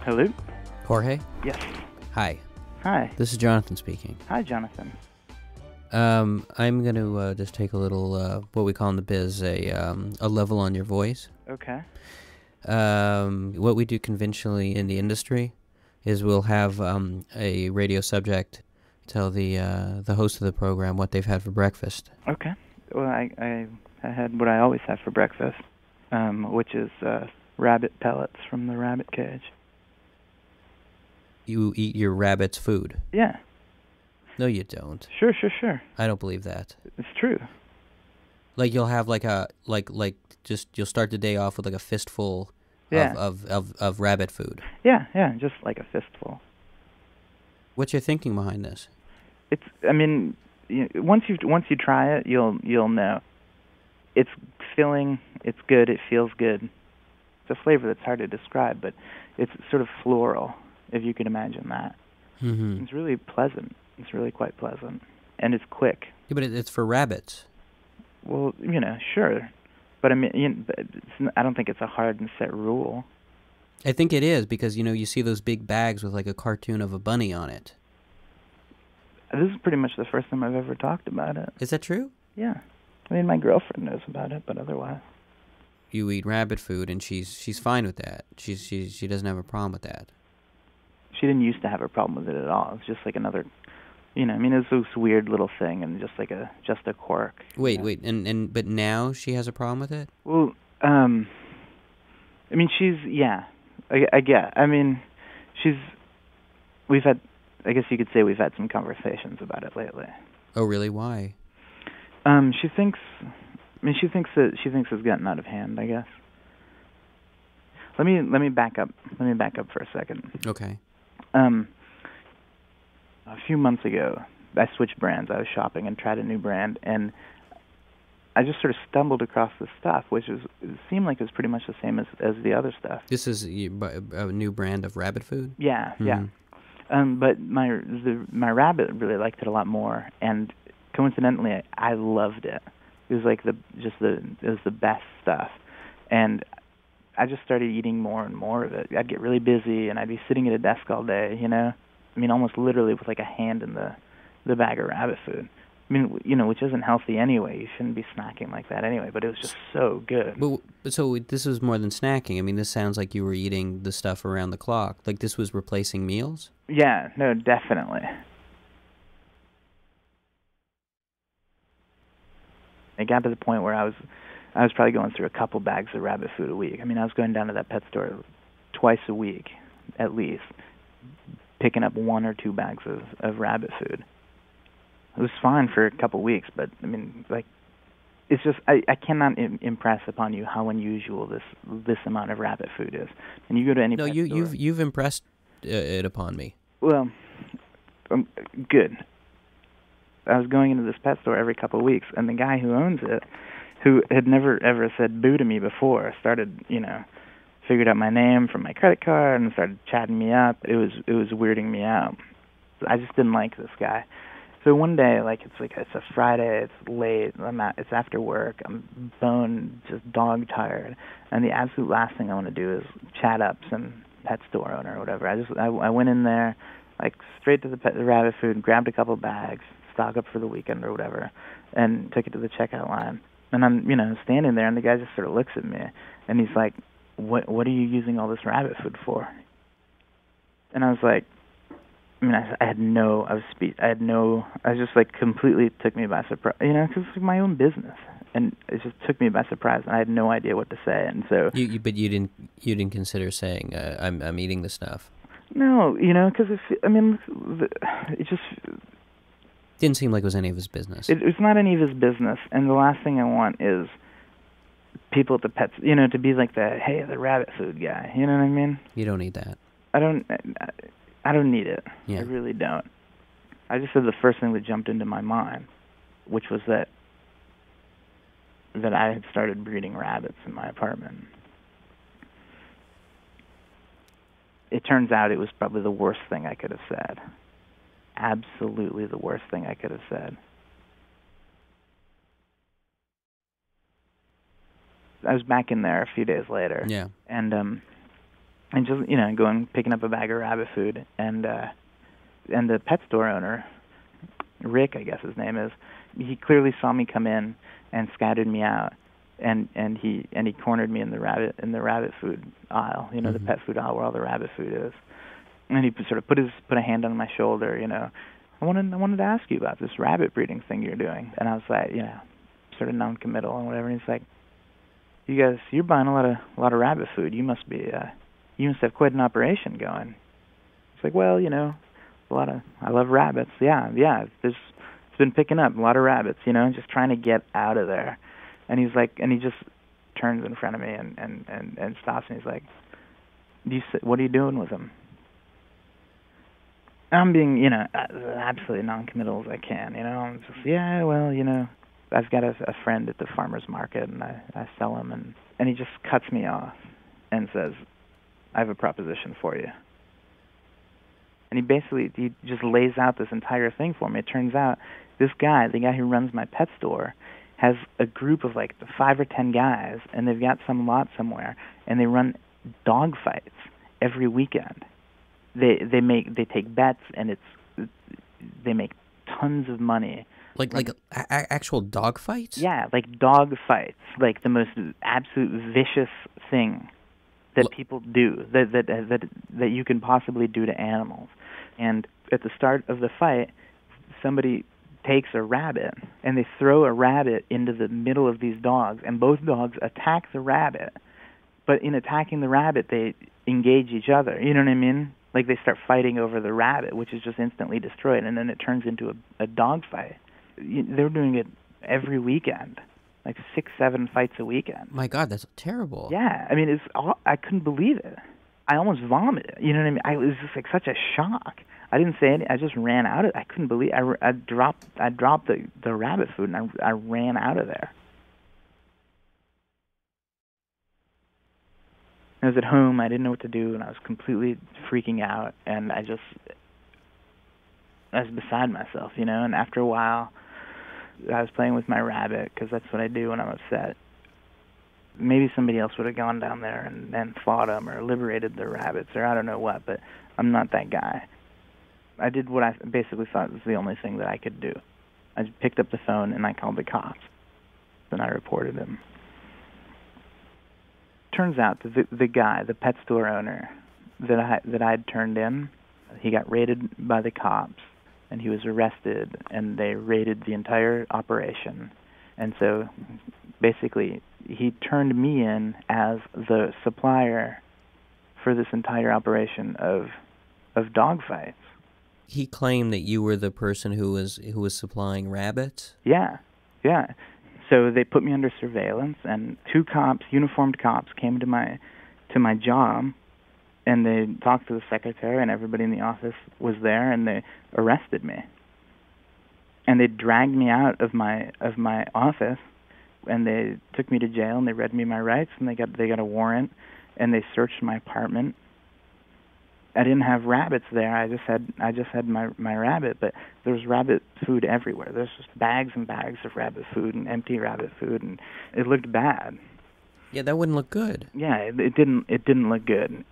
Hello? Jorge? Yes. Hi. Hi. This is Jonathan speaking. Hi, Jonathan. I'm going to just take a little, what we call in the biz, a level on your voice. Okay. What we do conventionally in the industry is we'll have a radio subject tell the host of the program what they've had for breakfast. Okay. Well, I had what I always have for breakfast, which is rabbit pellets from the rabbit cage. You eat your rabbit's food? Yeah. No, you don't. Sure. I don't believe that. It's true. Like you'll have you'll start the day off with like a fistful of rabbit food. Yeah, just like a fistful. What's your thinking behind this? Once you try it, you'll know. It's filling, it's good, it feels good. It's a flavor that's hard to describe, but it's sort of floral, if you could imagine that. Mm-hmm. It's really pleasant. It's really quite pleasant. And it's quick. Yeah, but it's for rabbits. Well, sure. But I don't think it's a hard and set rule. I think it is because, you see those big bags with like a cartoon of a bunny on it. This is pretty much the first time I've ever talked about it. Is that true? Yeah. My girlfriend knows about it, but otherwise. You eat rabbit food and she's fine with that. She doesn't have a problem with that. She didn't used to have a problem with it at all. It's just like another, it's this weird little thing and just a quirk. Wait, but now she has a problem with it? Well, I get. I guess you could say we've had some conversations about it lately. Oh, really? Why? She thinks it's gotten out of hand, I guess. Let me back up. Let me back up for a second. Okay. A few months ago, I switched brands. I was shopping and tried a new brand, and I just sort of stumbled across this stuff, it seemed like it was pretty much the same as the other stuff. This is a new brand of rabbit food? Yeah, yeah. But my rabbit really liked it a lot more, and coincidentally, I loved it. It was like it was the best stuff, and I just started eating more and more of it. I'd get really busy, and I'd be sitting at a desk all day, almost literally with like a hand in the bag of rabbit food. Which isn't healthy anyway. You shouldn't be snacking like that anyway, but it was just so good. But so this was more than snacking. This sounds like you were eating the stuff around the clock. Like this was replacing meals? Yeah, no, definitely. It got to the point where I was probably going through a couple bags of rabbit food a week. I was going down to that pet store twice a week, at least, picking up 1 or 2 bags of rabbit food. It was fine for a couple weeks, but it's just I cannot impress upon you how unusual this amount of rabbit food is. And you go to any pet store. You've impressed it upon me. Well, good. I was going into this pet store every couple of weeks, and the guy who owns it, who had never ever said boo to me before, started figured out my name from my credit card and started chatting me up. It was weirding me out. I just didn't like this guy. So one day, it's a Friday, it's late, it's after work, I'm just dog tired, and the absolute last thing I want to do is chat up some pet store owner or whatever. I went in there, straight to the rabbit food, grabbed a couple bags, stock up for the weekend or whatever, and took it to the checkout line. And I'm, standing there, and the guy just sort of looks at me, and he's like, "What are you using all this rabbit food for?" And I was like, completely took me by surprise, because it's my own business, and it just took me by surprise, and I had no idea what to say, and so. But you didn't consider saying, I'm eating the stuff. No, because it just. Didn't seem like it was any of his business. It's not any of his business, and the last thing I want is people at the pets, to be like the rabbit food guy, you know what I mean? You don't need that. I don't need it. Yeah. I really don't. I just said the first thing that jumped into my mind, which was that I had started breeding rabbits in my apartment. It turns out it was probably the worst thing I could have said. Absolutely the worst thing I could have said. I was back in there a few days later. Yeah. And and just going picking up a bag of rabbit food, and the pet store owner, Rick, I guess his name is, he clearly saw me come in and scouted me out, and he cornered me in the rabbit food aisle, the pet food aisle where all the rabbit food is, and he sort of put a hand on my shoulder, I wanted to ask you about this rabbit breeding thing you're doing, and I was like, sort of non-committal and whatever, and he's like, you're buying a lot of rabbit food. You must have quite an operation going. It's like, well, I love rabbits. Yeah, it's been picking up a lot of rabbits, just trying to get out of there. And he's like, and he just turns in front of me and stops me. He's like, what are you doing with them? I'm being, absolutely non-committal as I can, I'm just, I've got a friend at the farmer's market, and I sell him, and he just cuts me off and says, I have a proposition for you. And he just lays out this entire thing for me. It turns out this guy, the guy who runs my pet store, has a group of like 5 or 10 guys, and they've got some lot somewhere, and they run dog fights every weekend. They take bets, and they make tons of money. Like actual dog fights? Yeah, like dog fights, like the most absolute vicious thing that people do, that you can possibly do to animals. And at the start of the fight, somebody takes a rabbit, and they throw a rabbit into the middle of these dogs, and both dogs attack the rabbit. But in attacking the rabbit, they engage each other. You know what I mean? Like they start fighting over the rabbit, which is just instantly destroyed, and then it turns into a dog fight. They're doing it every weekend, like 6-7 fights a weekend. My God, that's terrible. Yeah, I mean, I couldn't believe it. I almost vomited. You know what I mean? It was just like such a shock. I didn't say anything. I just ran out of it. I couldn't believe it. I dropped the rabbit food, and I ran out of there. I was at home. I didn't know what to do, and I was completely freaking out, and I was beside myself, And after a while, I was playing with my rabbit, because that's what I do when I'm upset. Maybe somebody else would have gone down there and fought them or liberated the rabbits, or I don't know what, but I'm not that guy. I did what I basically thought was the only thing that I could do. I just picked up the phone, and I called the cops, and I reported him. Turns out that the guy, the pet store owner that I had turned in, he got raided by the cops, and he was arrested, and they raided the entire operation. And so basically he turned me in as the supplier for this entire operation of dog fights. He claimed that you were the person who was supplying rabbits? Yeah. So they put me under surveillance, and 2 cops, uniformed cops, came to my job, and they talked to the secretary, and everybody in the office was there, and they arrested me. And they dragged me out of my office, and they took me to jail, and they read me my rights, and they got a warrant, and they searched my apartment. I didn't have rabbits there. I just had my rabbit, but there was rabbit food everywhere. There's just bags and bags of rabbit food and empty rabbit food, and it looked bad. Yeah, that wouldn't look good. Yeah, it didn't look good.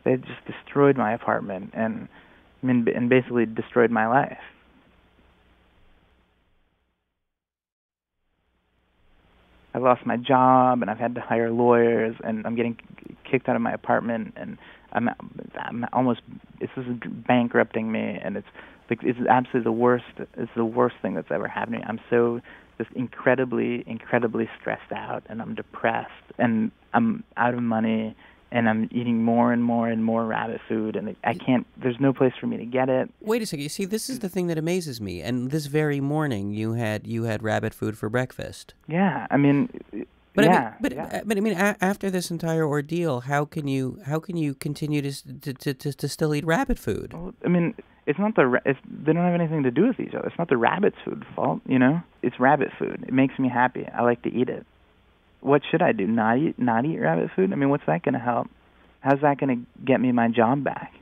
They just destroyed my apartment and basically destroyed my life. I lost my job, and I've had to hire lawyers, and I'm getting kicked out of my apartment, and I'm almost, this is bankrupting me, and it's absolutely the worst. It's the worst thing that's ever happened to me. I'm so just incredibly stressed out, and I'm depressed, and I'm out of money, and I'm eating more and more and more rabbit food, and I can't, there's no place for me to get it. Wait a second. You see, this is the thing that amazes me. And this very morning, you had rabbit food for breakfast. Yeah, I mean, But yeah, I mean, after this entire ordeal, how can you continue to still eat rabbit food? Well, I mean, they don't have anything to do with each other. It's not the rabbit's food's fault, It's rabbit food. It makes me happy. I like to eat it. What should I do? Not eat rabbit food? I mean, what's that going to help? How's that going to get me my job back?